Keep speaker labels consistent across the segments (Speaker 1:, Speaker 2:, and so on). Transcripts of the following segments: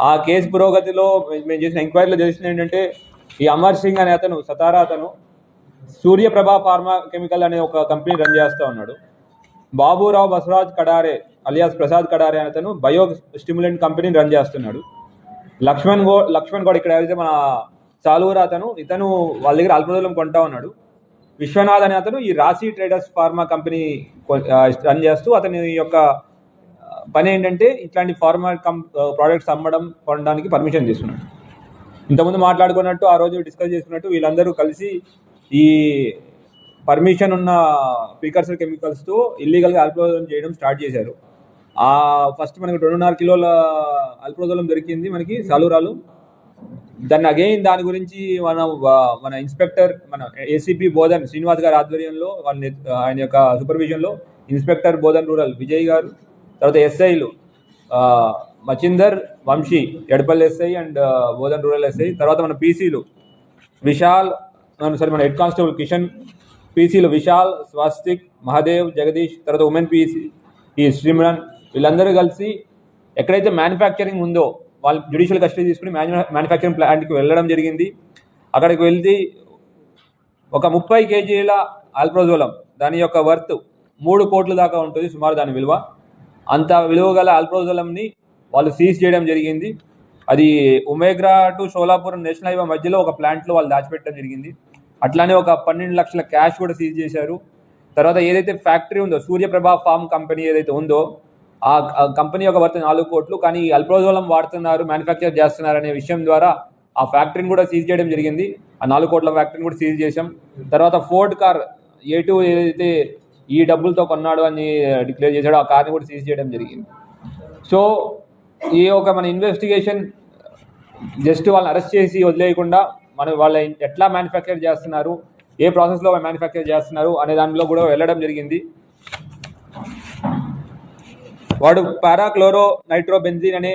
Speaker 1: ఆ కేసు పురోగతిలో మేము చేసిన ఎంక్వైరీలో తెలిసింది ఏంటంటే, ఈ అమర్ సింగ్ అనే అతను సతారా అతను సూర్యప్రభ ఫార్మా కెమికల్ అనే ఒక కంపెనీ రన్ చేస్తూ ఉన్నాడు. బాబురావు బసవరాజ్ కడారే అలియాస్ ప్రసాద్ కడారే అనే అతను బయో స్టిమ్యులెంట్ కంపెనీని రన్ చేస్తున్నాడు. లక్ష్మణ్ గౌడ్ ఇక్కడ ఏదైతే మన సాలూరా ఇతను వాళ్ళ దగ్గర అల్పదూలం కొంటా ఉన్నాడు. విశ్వనాథ్ అనే అతను ఈ రాశి ట్రేడర్స్ ఫార్మా కంపెనీ రన్ చేస్తూ అతని యొక్క పని ఏంటంటే ఇట్లాంటి ఫార్మా ప్రోడక్ట్స్ అమ్మడం కొనడానికి పర్మిషన్ తీసుకున్నాడు. ఇంతకుముందు మాట్లాడుకున్నట్టు ఆ రోజు డిస్కస్ చేసుకున్నట్టు వీళ్ళందరూ కలిసి ఈ పర్మిషన్ ఉన్న ప్రికర్సర్ కెమికల్స్తో ఇల్లీగల్గా అల్పదూలం చేయడం స్టార్ట్ చేశారు. ఫస్ట్ మనకి 2.5 కిలోల అల్పదూలం దొరికింది మనకి సాలూరాలు. దాని గురించి మన ఇన్స్పెక్టర్ మన ఏసీపీ బోధన్ శ్రీనివాస్ గారి ఆధ్వర్యంలో ఆయన యొక్క సూపర్విజన్లో ఇన్స్పెక్టర్ బోధన్ రూరల్ విజయ్ గారు, తర్వాత ఎస్ఐలు Machinder Vamshi Edapalli SI and Bodhan rural SI, తర్వాత మన పీసీలు విశాల్ మన హెడ్ కానిస్టేబుల్ కిషన్, పీసీలు విశాల్, స్వాస్తిక్, మహాదేవ్, జగదీష్, తర్వాత ఉమెన్ పీసీ ఈ శ్రీమరన్, వీళ్ళందరూ కలిసి ఎక్కడైతే మ్యానుఫ్యాక్చరింగ్ ఉందో వాళ్ళు జ్యుడిషియల్ కస్టడీ తీసుకుని మ్యానుఫ్యాక్చరింగ్ ప్లాంట్కి వెళ్ళడం జరిగింది. అక్కడికి వెళ్ళి ఒక 30 కేజీల ఆల్ప్రోజోలం దాని యొక్క వర్త్ 3 కోట్ల దాకా ఉంటుంది సుమారు దాని విలువ. అంత విలువ గల ఆల్ప్రోజోలంని వాళ్ళు సీజ్ చేయడం జరిగింది. అది ఉమేగ్రా టు షోలాపూర్ నేషనల్ హైవే మధ్యలో ఒక ప్లాంట్లో వాళ్ళు దాచిపెట్టడం జరిగింది. అట్లానే ఒక 12 లక్షల క్యాష్ కూడా సీజ్ చేశారు. తర్వాత ఏదైతే ఫ్యాక్టరీ ఉందో సూర్యప్రభ ఫార్మ్ కంపెనీ ఏదైతే ఉందో ఆ కంపెనీ యొక్క వర్త్ 4 కోట్లు, కానీ అల్ప్రోజోలం వాడుతున్నారు, మ్యానుఫ్యాక్చర్ చేస్తున్నారు అనే విషయం ద్వారా ఆ ఫ్యాక్టరీని కూడా సీజ్ చేయడం జరిగింది. ఆ 4 కోట్ల ఫ్యాక్టరీని కూడా సీజ్ చేశాం. తర్వాత ఫోర్డ్ కార్ A2 ఏదైతే ఈ డబ్బులతో కొన్నాడు అని డిక్లేర్ చేశాడో ఆ కార్ని కూడా సీజ్ చేయడం జరిగింది. సో ఈ ఒక మన ఇన్వెస్టిగేషన్ జస్ట్ వాళ్ళని అరెస్ట్ చేసి వదిలేయకుండా వాళ్ళ ఎట్లా మ్యానుఫ్యాక్చర్ చేస్తున్నారు, ఏ ప్రాసెస్లో మ్యానుఫ్యాక్చర్ చేస్తున్నారు అనే దానిలో కూడా వెళ్ళడం జరిగింది. వాడు పారాక్లోరో నైట్రోబెంజిన్ అనే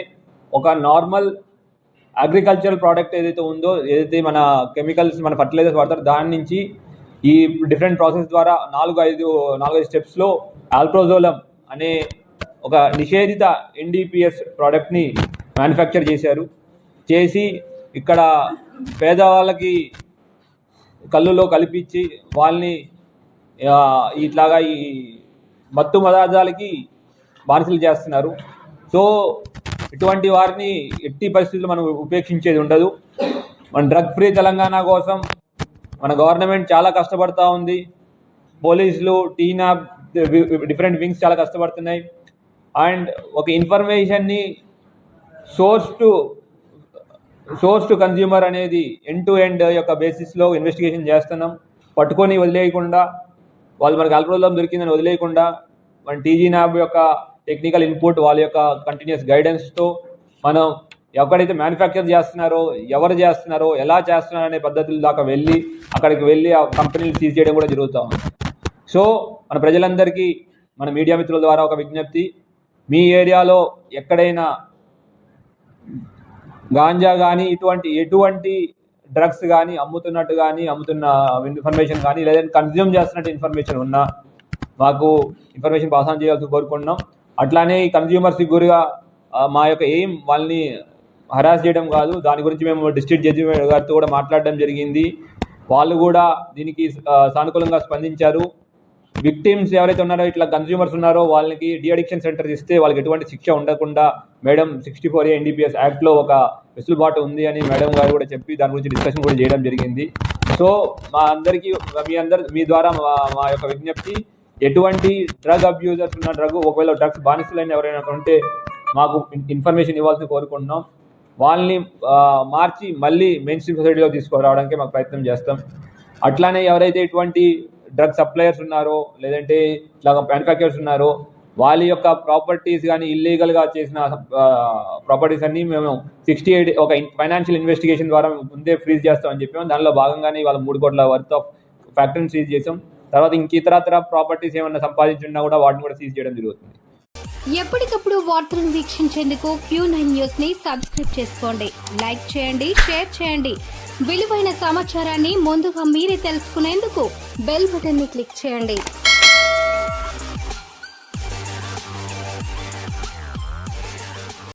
Speaker 1: ఒక నార్మల్ అగ్రికల్చరల్ ప్రోడక్ట్ ఏదైతే ఉందో, ఏదైతే మన కెమికల్స్ మన ఫర్టిలైజర్స్ వాడతారో దాని నుంచి ఈ డిఫరెంట్ ప్రాసెస్ ద్వారా 4-5 స్టెప్స్లో ఆల్ప్రోజోలం అనే ఒక నిషేధిత NDPS ప్రోడక్ట్ని మ్యానుఫ్యాక్చర్ చేసి ఇక్కడ పేదవాళ్ళకి కళ్ళులో కలిపించి వాళ్ళని ఇట్లాగా ఈ మత్తు పదార్థాలకి బానిసలు చేస్తున్నారు. సో ఇటువంటి వారిని ఎట్టి పరిస్థితుల్లో మనం ఉపేక్షించేది ఉండదు. మన డ్రగ్ ఫ్రీ తెలంగాణ కోసం మన గవర్నమెంట్ చాలా కష్టపడుతూ ఉంది. పోలీసులు, టీనాబ్, డిఫరెంట్ వింగ్స్ చాలా కష్టపడుతున్నాయి. అండ్ ఒక ఇన్ఫర్మేషన్ని సోర్స్ టు కన్జ్యూమర్ అనేది ఎండ్ టు ఎండ్ యొక్క బేసిస్లో ఇన్వెస్టిగేషన్ చేస్తున్నాం. పట్టుకొని వదిలేయకుండా, వాళ్ళు మనకు అల్ప్రోజోలం దొరికిందని వదిలేయకుండా మన TGNAB యొక్క టెక్నికల్ ఇన్పుట్, వాళ్ళ యొక్క కంటిన్యూస్ గైడెన్స్తో మనం ఎక్కడైతే మ్యానుఫ్యాక్చర్ చేస్తున్నారో, ఎవరు చేస్తున్నారో, ఎలా చేస్తున్నారో అనే పద్ధతుల దాకా అక్కడికి వెళ్ళి ఆ కంపెనీలు సీజ్ చేయడం కూడా జరుగుతూ ఉంది. సో మన ప్రజలందరికీ మన మీడియా మిత్రుల ద్వారా ఒక విజ్ఞప్తి, మీ ఏరియాలో ఎక్కడైనా గాంజా కానీ ఎటువంటి డ్రగ్స్ కానీ అమ్ముతున్న ఇన్ఫర్మేషన్ కానీ లేదంటే కన్జ్యూమ్ చేస్తున్నట్టు ఇన్ఫర్మేషన్ ఉన్నా మాకు ఇన్ఫర్మేషన్ పాస్ ఆన్ చేయాల్సి కోరుకుంటున్నాం. అట్లానే ఈ కన్జ్యూమర్స్కి గురిగా మా యొక్క ఎయిమ్ వాళ్ళని హరాస్ చేయడం కాదు. దాని గురించి మేము డిస్ట్రిక్ట్ జడ్జి గారితో కూడా మాట్లాడడం జరిగింది. వాళ్ళు కూడా దీనికి సానుకూలంగా స్పందించారు. విక్టిమ్స్ ఎవరైతే ఉన్నారో, ఇట్లా కన్జ్యూమర్స్ ఉన్నారో వాళ్ళకి డీఅడిక్షన్ సెంటర్స్ ఇస్తే వాళ్ళకి ఎటువంటి శిక్ష ఉండకుండా మేడం 64A NDPS యాక్ట్లో ఒక వెసులుబాటు ఉంది అని మేడం గారు కూడా చెప్పి దాని గురించి డిస్కషన్ కూడా చేయడం జరిగింది. సో మీ ద్వారా మా యొక్క విజ్ఞప్తి, ఎటువంటి డ్రగ్ అబ్యూజర్స్ ఒకవేళ డ్రగ్స్ బానిసలైన ఎవరైనా ఉంటే మాకు ఇన్ఫర్మేషన్ ఇవ్వాల్సి కోరుకుంటున్నాం. వాళ్ళని మార్చి మళ్ళీ మెయిన్ స్ట్రీమ్ సొసైటీలో తీసుకురావడానికి మాకు ప్రయత్నం చేస్తాం. అట్లానే ఎవరైతే ఇటువంటి డ్రగ్ సప్లయర్స్ ఉన్నారో లేదంటే ఇట్లా మ్యానుఫ్యాక్చరర్స్ ఉన్నారో వాళ్ళ యొక్క ప్రాపర్టీస్ కానీ ఇల్లీగల్గా చేసిన ప్రాపర్టీస్ అన్నీ మేము 68 ఒక ఫైనాన్షియల్ ఇన్వెస్టిగేషన్ ద్వారా ముందే ఫ్రీజ్ చేస్తామని చెప్పాము. దానిలో భాగంగానే వాళ్ళ 3 కోట్ల వర్త్ ఆఫ్ ఫ్యాక్టరీని సీజ్ చేసాం. తర్వాత ఇతరత్ర ప్రాపర్టీస్ ఏమన్నా సంపాదించున్నా కూడా వాటిని కూడా సీజ్ చేయడం జరుగుతుంది.
Speaker 2: ఎప్పటికప్పుడు వార్తలను వీక్షించేందుకు Q9 న్యూస్ ని సబ్స్క్రైబ్ చేసుకోండి, లైక్ చేయండి, షేర్ చేయండి. విలువైన సమాచారాన్ని ముందుగా మీరే తెలుసుకునేందుకు బెల్ బటన్ ని క్లిక్ చేయండి.